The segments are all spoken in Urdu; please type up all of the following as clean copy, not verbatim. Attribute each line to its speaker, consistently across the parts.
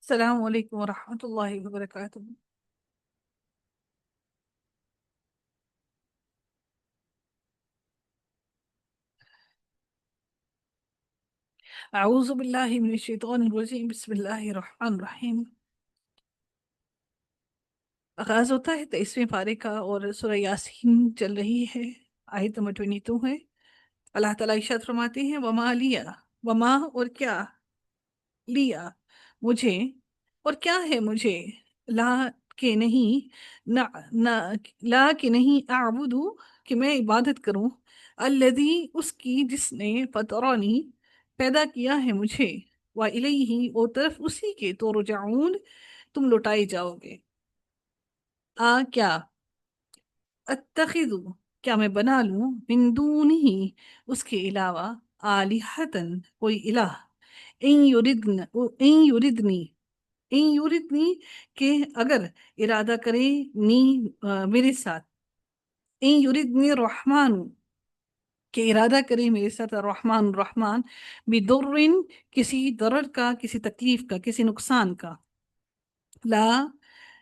Speaker 1: السلام علیکم ورحمۃ اللہ وبرکاتہ۔ اعوذ باللہ من الشیطان الرجیم، بسم اللہ الرحمن الرحیم۔ آغاز ہوتا ہے 23ویں پارے کا اور سورہ یاسین چل رہی ہے، آیت نمبر 22 ہے۔ اللہ تعالیٰ ارشاد فرماتے ہیں وما لیا، وما اور کیا، لیا مجھے، اور کیا ہے مجھے، لا کہ نہیں، نہ نہ لا کہ نہیں، اعبدو کہ میں عبادت کروں، الذی اس کی جس نے فطرانی پیدا کیا ہے مجھے، وَإِلَيْهِ اور طرف اسی کے تو رجعون تم لوٹائے جاؤ گے۔ کیا، اتخذو کیا میں بنا لوں، من دونہ اس کے علاوہ، آلہتن کوئی الہ، ان یوردنی کہ اگر ارادہ کرے نی میرے ساتھ، ان یوردنی الرحمن کہ ارادہ کرے میرے ساتھ الرحمن بدرن کسی ضرر کا، کسی تکلیف کا، کسی نقصان کا، لا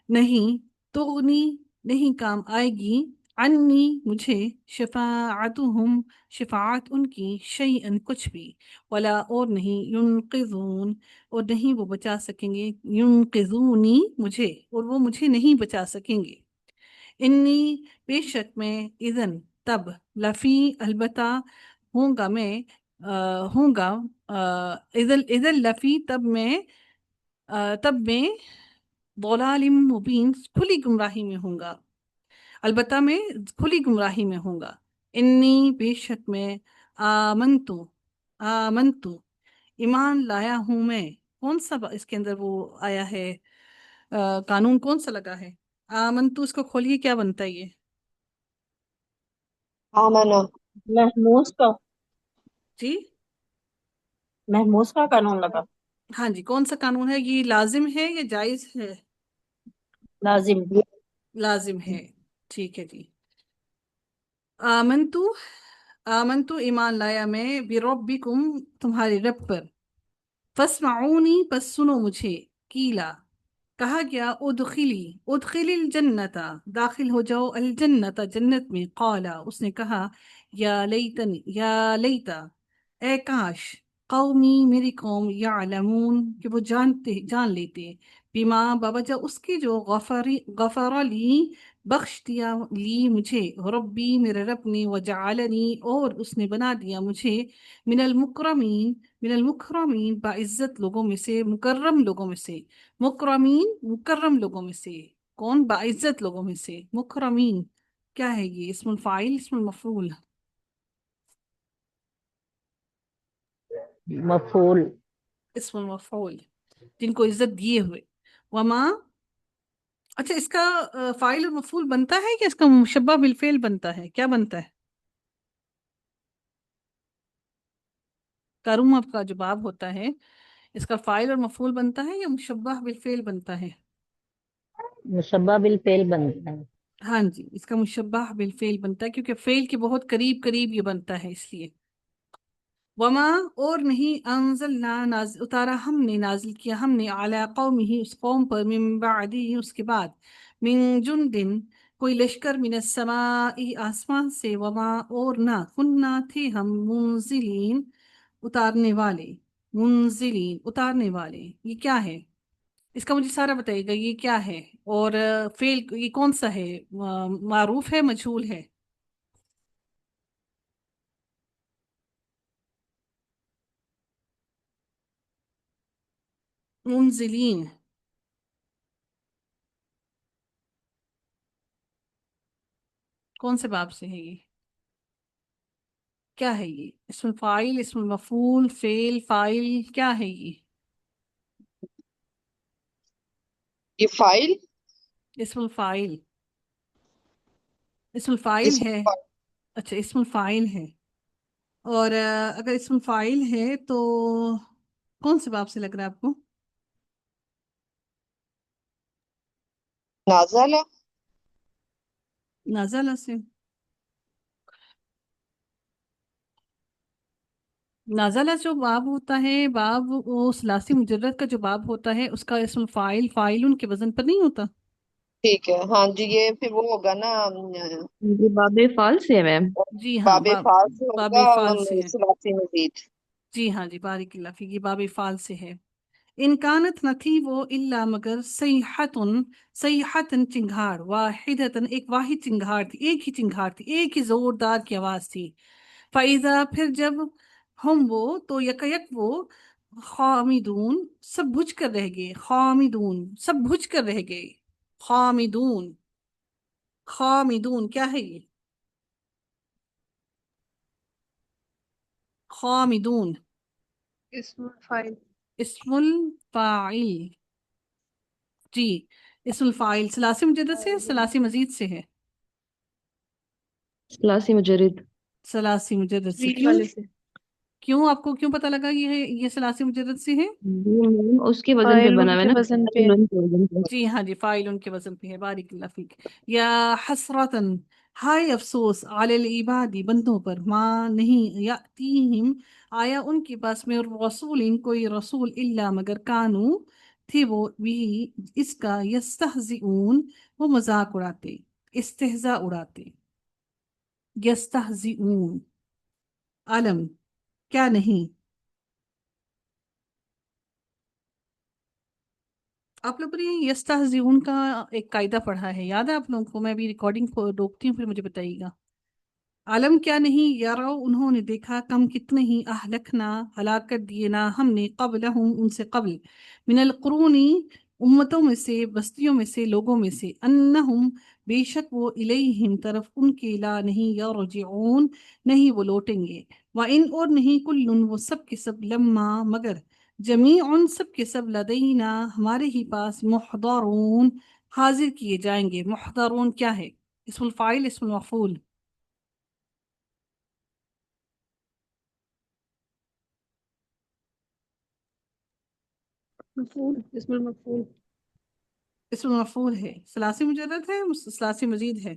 Speaker 1: نہیں، تغنی نہیں کام آئے گی، عنی مجھے، شفاعتہم شفاعت ان کی، شیئن کچھ بھی، ولا اور نہیں، ینقذون اور نہیں وہ بچا سکیں گے، ینقذونی مجھے اور وہ مجھے نہیں بچا سکیں گے، انی بے شک میں، اذن تب، لفی البتہ ہوں گا میں، ہوں گا، اذن لفی تب میں ضلال مبین کھلی گمراہی میں ہوں گا، البتہ میں کھلی گمراہی میں ہوں گا، انی بے شک میں، آمنتو ایمان لایا ہوں میں، کون سا اس کے اندر وہ آیا ہے، قانون کون سا لگا ہے، آمنتو اس کو کھولیے، کیا بنتا ہے یہ؟
Speaker 2: آمنا
Speaker 3: محموز کا
Speaker 1: جی
Speaker 3: محموز کا قانون لگا،
Speaker 1: ہاں جی، کون سا قانون ہے یہ، لازم ہے یا جائز ہے؟
Speaker 3: لازم۔
Speaker 1: لازم ہے، ٹھیک ہے جی۔ آمنتو آمنتو ایمان لایا میں، بربکم تمہارے رب پر، فاسمعونی پس سنو مجھے، کیلا کہا گیا، ادخلی الجنت داخل ہو جاؤ، الجنت جنت میں، قالا اس نے کہا، یا لیتا اے کاش، قومی میری قوم، یعلمون کہ وہ جان لیتے، بما بوجہ اس کی جو غفر لی بخش دیا، لی مجھے، ربی میرے رب نے، وجعلنی اور اس نے بنا دیا مجھے، من المکرمین، من المکرمین باعزت لوگوں میں سے، مکرم لوگوں میں سے، مکرمین مکرم لوگوں میں سے، کون، باعزت لوگوں میں سے، مکرمین کیا ہے یہ، اسم الفاعل، اسم المفعول؟
Speaker 3: مفعول۔
Speaker 1: اسم المفعول، جن کو عزت دیے ہوئے، وما، اچھا اس کا فاعل اور مفعول بنتا ہے کہ اس کا مشبہ بالفعل بنتا ہے، کیا بنتا ہے؟ کرم کا جو باب ہوتا ہے، اس کا فاعل اور مفعول بنتا ہے یا مشبہ بالفعل بنتا ہے؟
Speaker 3: مشبہ بالفعل بنتا ہے۔
Speaker 1: ہاں جی، اس کا مشبہ بالفعل بنتا ہے کیونکہ فعل کے بہت قریب قریب یہ بنتا ہے، اس لیے۔ وما اور نہیں، انزلنا اتارا ہم نے، نازل کیا ہم نے، علی قومہ اس قوم پر، من بعدی اس کے بعد، من جندن کوئی لشکر، من السماء آسمان سے، وما اور نہ، کننا تھے ہم، منزلین اتارنے والے، منزلین اتارنے والے، یہ کیا ہے؟ اس کا مجھے سارا بتائیے گا یہ کیا ہے، اور فعل یہ کون سا ہے، معروف ہے، مجہول ہے؟ منزلین کون سے باب سے ہے یہ، کیا ہے یہ، اسم الفاعل، اسم المفعول، فعل، فاعل، کیا ہے
Speaker 2: یہ فائل،
Speaker 1: اسم الفاعل، اسم الفاعل
Speaker 2: اسم
Speaker 1: ہے،
Speaker 2: فائل،
Speaker 1: اچھا اسم الفاعل ہے، اور اگر اسم الفاعل ہے تو کون سے باب سے لگ رہا ہے آپ کو؟
Speaker 2: نازلہ،
Speaker 1: نازلہ سے، نازلہ جو باب ہوتا ہے، باب وہ ثلاثی مجرد کا جو باب ہوتا ہے اس کا اسم فاعل فاعلن کے وزن پر نہیں ہوتا؟
Speaker 2: ٹھیک ہے، ہاں جی، یہ پھر وہ ہوگا نا
Speaker 4: یہ باب فال سے ہے میم؟
Speaker 1: جی ہاں،
Speaker 2: باب فعال سے
Speaker 1: باب
Speaker 2: ہوگا،
Speaker 1: فعال سے ہے۔
Speaker 2: ثلاثی مزید۔
Speaker 1: جی ہاں جی، بارک اللہ فیک، یہ باب فعال سے ہے۔ انکانت نہ تھی وہ الا مگر سیحتن چنگھاڑ، واحدتن ایک واحد چنگھاڑ تھی، ایک ہی چنگھاڑ تھی، ایک ہی زوردار کی آواز تھی۔ فَإِذَا پھر جب ہم وہ تو یک وہ خامدون سب بجھ کر رہ گئے، خامدون سب بجھ کر رہ گئے، خامدون خامدون کیا ہے یہ؟ خامدون
Speaker 2: اسم فاعل۔
Speaker 1: اسم الفاعل، جی اسم الفاعل ثلاثی مجرد سے ہے، ثلاثی مزید سے ہے؟
Speaker 4: ثلاثی مجرد۔
Speaker 1: ثلاثی مجرد سے۔
Speaker 2: زید
Speaker 1: کیوں؟
Speaker 2: والے سے۔
Speaker 1: کیوں آپ کو کیوں پتہ لگا یہ ثلاثی مجرد سے ہے؟
Speaker 4: یہ میم اس کے وزن پہ
Speaker 2: فاعل
Speaker 4: بنا
Speaker 2: ان
Speaker 4: ہوا ہے
Speaker 2: کے
Speaker 4: نا،
Speaker 2: وزن پہ۔
Speaker 4: فاعل ان کے وزن پہ۔
Speaker 1: جی ہاں جی، فاعل ان کے وزن پہ ہے، بارک اللہ فیک۔ یا حسرتن ہائے افسوس، علی العبادی بندوں پر، ماں نہیں یاتیہم آیا ان کے پاس میں رسول کوئی رسول الا مگر کانو تھی وہ بھی اس کا یستہزئون وہ مذاق اڑاتے، استہزاء اڑاتے، یستہزئون، علم کیا نہیں؟ آپ لوگ نے یستہزئون کا ایک قاعدہ پڑھا ہے، یاد ہے آپ لوگوں کو؟ میں ابھی ریکارڈنگ کو روکتی ہوں، پھر مجھے بتائیے گا۔ عالم کیا نہیں، یارو انہوں نے دیکھا، کم کتنے ہی اہلکنا ہلاک کر دیے نا ہم نے، قبلہم ان سے قبل، من القرونی امتوں میں سے، بستیوں میں سے، لوگوں میں سے، انہم بے شک وہ الیہم طرف ان کے لا نہیں یرجعون نہیں وہ لوٹیں گے، وَإِنْ اور نہیں کلن وہ سب کے سب لما مگر جمیعن سب کے سب لدینا ہمارے ہی پاس محضرون حاضر کیے جائیں گے۔ محضرون کیا ہے؟ اسم الفاعل اسم المفعول؟
Speaker 2: مفعول، اسم المفعول۔
Speaker 1: اسم المفعول ہے، ثلاثی مجرد ہے، ثلاثی مزید ہے؟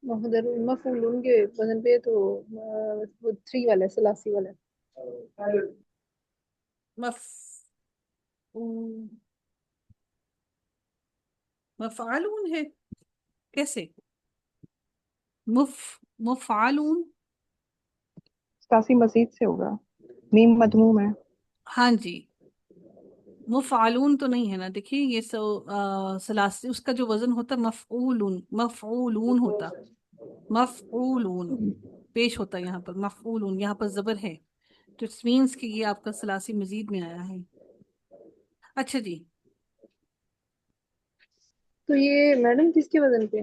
Speaker 2: محضر مفعول ان کے وزن پہ تو وہ 3 والا ہے، ثلاثی والا ہے۔
Speaker 1: مف مفعلون ہے، کیسے؟ مفعلون،
Speaker 2: ثلاثی مزید سے ہوگا، میم مدموم ہے۔
Speaker 1: ہاں جی، مفعلون تو نہیں ہے نا، دیکھیے یہ ثلاثی اس کا جو وزن ہوتا مفعولون، مفعولون ہوتا، مفعولون پیش ہوتا ہے یہاں پر، مفعولون یہاں پر زبر ہے، تو اٹ مینس کہ یہ آپ کا ثلاثی مزید میں آیا ہے۔ اچھا جی،
Speaker 2: تو یہ میڈم کس کے وزن پہ؟